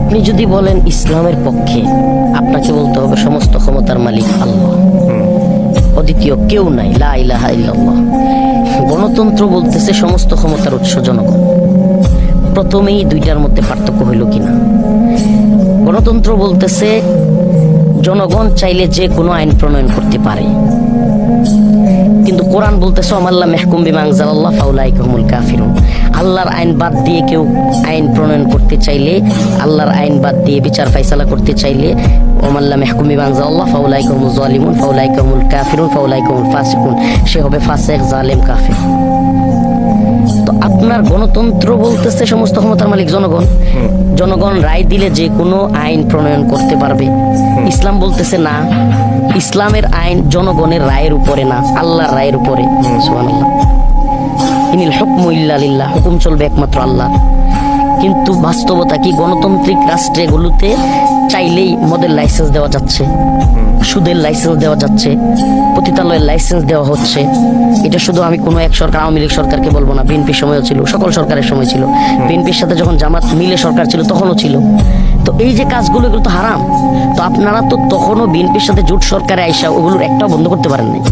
আপনি যদি বলেন ইসলামের পক্ষে, আপনাকে বলতে হবে সমস্ত ক্ষমতার মালিক আল্লাহ, অদ্বিতীয় কেউ নাই, লা ইলাহা ইল্লাল্লাহ। গণতন্ত্র বলতেছে সমস্ত ক্ষমতার উৎস জনগণ। প্রথমেই দুইটার মধ্যে পার্থক্য হইল কিনা? গণতন্ত্র বলতেছে জনগণ চাইলে যে কোনো আইন প্রণয়ন করতে পারে, কিন্তু কোরআন বলতেছে ওমাল্লা মেহকুম বিমা আনজালাল্লাহ ফাউলাইকা হুমুল কাফিরুন। আল্লাহর আইন বাদ দিয়ে কেউ আইন প্রণয়ন করতে চাইলে, আল্লাহর আইন বাদ দিয়ে বিচার ফাইসালা করতে চাইলে, ওমাল্লা মেহকুম বিমা আনজালাল্লাহ ফাউলাইকা হুমুল যালিমুন ফাউলাইকা হুমুল কাফিরুন ফাউলাইকা হুমুল ফাসিকুন, সে হবে ফাসিক, জালেম, কাফির। তো আপনার গণতন্ত্র বলতেছে সমস্ত ক্ষমতার মালিক জনগণ, জনগণ রায় দিলে যে কোনো আইন প্রণয়ন করতে পারবে। ইসলাম বলতেছে না, ইসলামের আইন জনগণের রায়ের উপরে না, আল্লাহর রায়ের উপরে। সুবহানাল্লাহ। ইনিল হুকমু ইল্লা লিল্লাহ, হুকুম চলবে একমাত্র আল্লাহ। কিন্তু বাস্তবতা কি? গণতান্ত্রিক রাষ্ট্রগুলোতে চাইলেই মদের লাইসেন্স দেওয়া যাচ্ছে, সুদের লাইসেন্স দেওয়া যাচ্ছে, পতিতালয়ের লাইসেন্স দেওয়া হচ্ছে। এটা শুধু আমি কোনো এক সরকার, আওয়ামী লীগ সরকারকে বলবো না, বিএনপির সময়ও ছিল, সকল সরকারের সময় ছিল। বিএনপির সাথে যখন জামাত মিলে সরকার ছিল তখনও ছিল। তো এই যে কাজগুলো, এগুলো তো হারাম। তো আপনারা তো তখনও বিএনপির সাথে জোট সরকারে আইসা ওগুলোর একটাও বন্ধ করতে পারেন নাই।